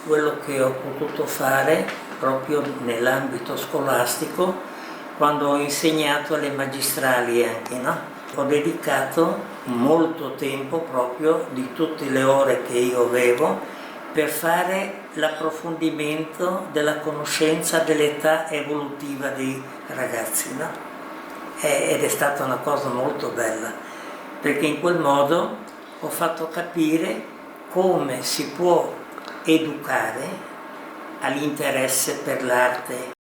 quello che ho potuto fare proprio nell'ambito scolastico quando ho insegnato alle magistrali anche, no? Ho dedicato molto tempo proprio di tutte le ore che io avevo per fare l'approfondimento della conoscenza dell'età evolutiva dei ragazzi, no? Ed è stata una cosa molto bella, perché in quel modo ho fatto capire come si può educare all'interesse per l'arte.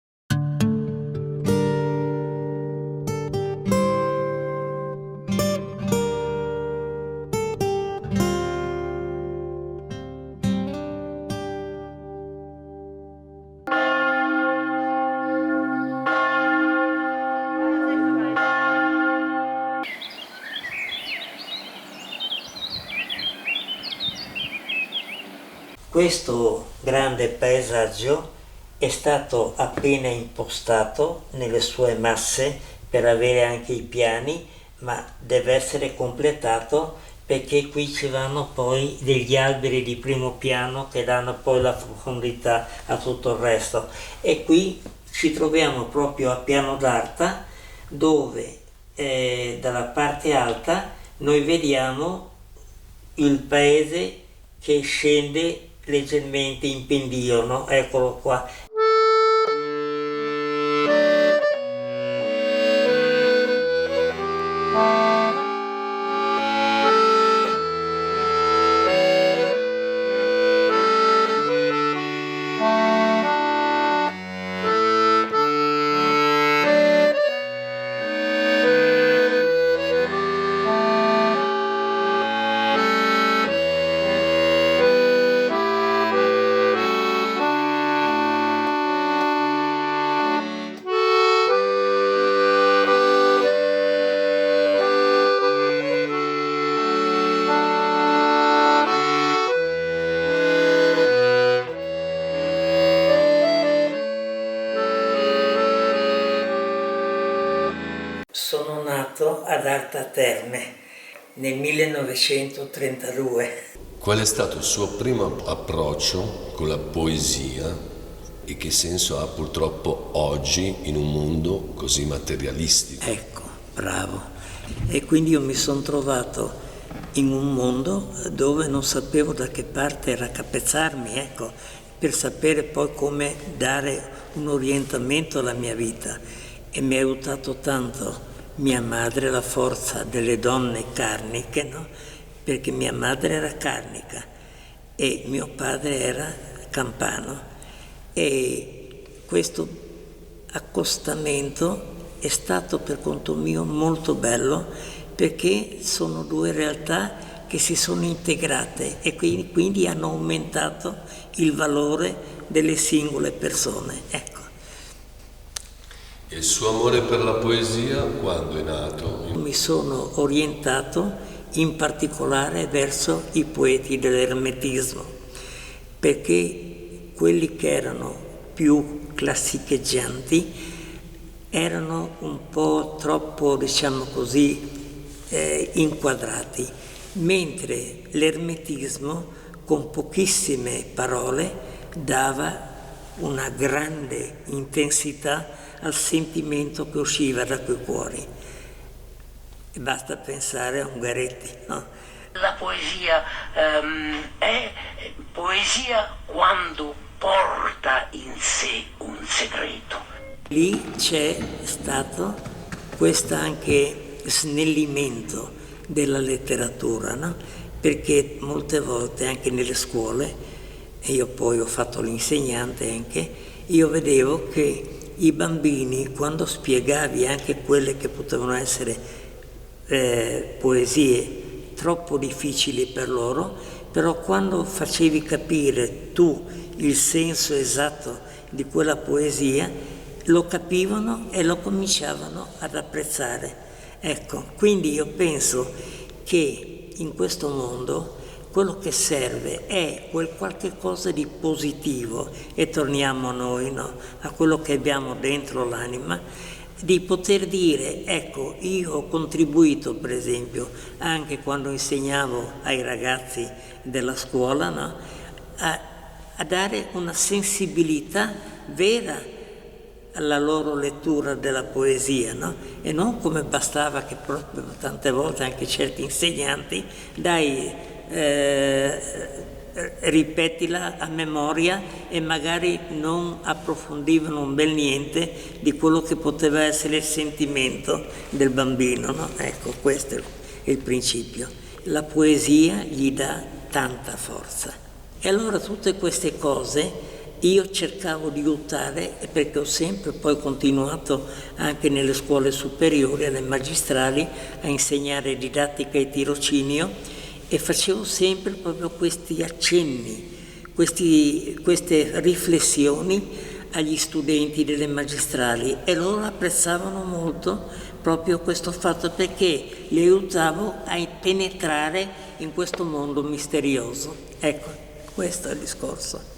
Questo grande paesaggio è stato appena impostato nelle sue masse per avere anche i piani, ma deve essere completato perché qui ci vanno poi degli alberi di primo piano che danno poi la profondità a tutto il resto. E qui ci troviamo proprio a piano d'alta dove dalla parte alta noi vediamo il paese che scende leggermente in pendio, no? Eccolo qua. Sono nato ad Arta Terme nel 1932. Qual è stato il suo primo approccio con la poesia e che senso ha purtroppo oggi in un mondo così materialistico? Ecco, bravo. E quindi io mi sono trovato in un mondo dove non sapevo da che parte raccapezzarmi, ecco, per sapere poi come dare un orientamento alla mia vita. E mi ha aiutato tanto mia madre, la forza delle donne carniche, no? Perché mia madre era carnica e mio padre era campano. E questo accostamento è stato per conto mio molto bello perché sono due realtà che si sono integrate e quindi hanno aumentato il valore delle singole persone. Ecco. E il suo amore per la poesia quando è nato? Mi sono orientato in particolare verso i poeti dell'ermetismo, perché quelli che erano più classicheggianti erano un po' troppo, diciamo così, inquadrati, mentre l'ermetismo con pochissime parole dava una grande intensità al sentimento che usciva da quei cuori. E basta pensare a Ungaretti, no? La poesia è poesia quando porta in sé un segreto. Lì c'è stato questo anche snellimento della letteratura, no? Perché molte volte anche nelle scuole, e io poi ho fatto l'insegnante anche, io vedevo che i bambini, quando spiegavi anche quelle che potevano essere poesie troppo difficili per loro, però quando facevi capire tu il senso esatto di quella poesia, lo capivano e lo cominciavano ad apprezzare. Ecco, quindi io penso che in questo mondo quello che serve è quel qualche cosa di positivo, e torniamo a noi, no? A quello che abbiamo dentro l'anima, di poter dire, ecco, io ho contribuito, per esempio, anche quando insegnavo ai ragazzi della scuola, no? a dare una sensibilità vera alla loro lettura della poesia, no? E non come bastava che proprio tante volte anche certi insegnanti, ripetila a memoria, e magari non approfondivano un bel niente di quello che poteva essere il sentimento del bambino, no? Ecco, questo è il principio. La poesia gli dà tanta forza. E allora tutte queste cose io cercavo di aiutare, perché ho sempre poi continuato anche nelle scuole superiori, alle magistrali, a insegnare didattica e tirocinio, e facevo sempre proprio questi accenni, queste riflessioni agli studenti delle magistrali, e loro apprezzavano molto proprio questo fatto, perché li aiutavo a penetrare in questo mondo misterioso. Ecco, questo è il discorso.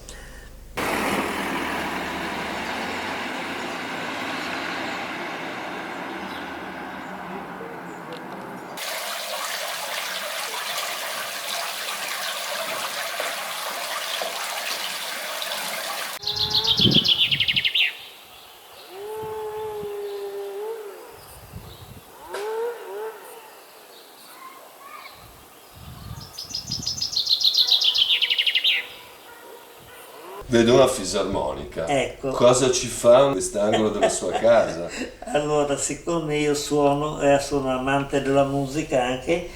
Vedo una fisarmonica. Ecco. Cosa ci fa in quest'angolo della sua casa? Allora, siccome io sono amante della musica anche,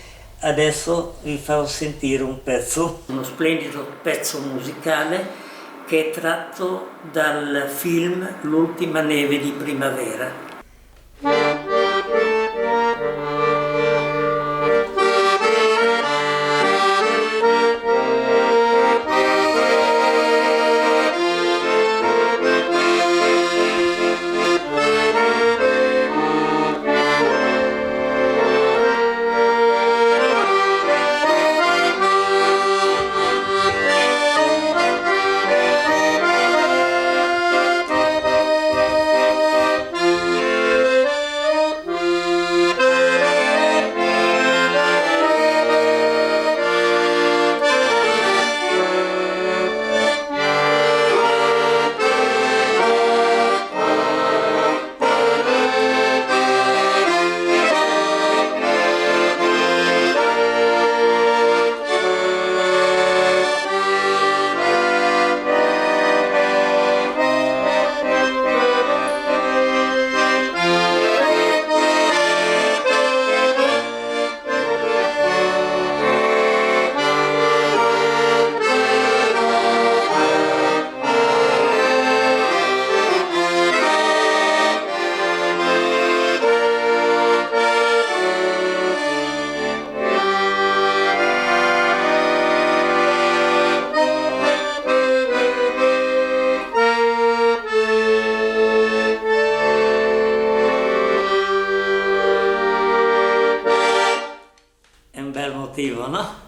adesso vi farò sentire un pezzo. Uno splendido pezzo musicale che è tratto dal film L'ultima neve di primavera. È un bel motivo, no?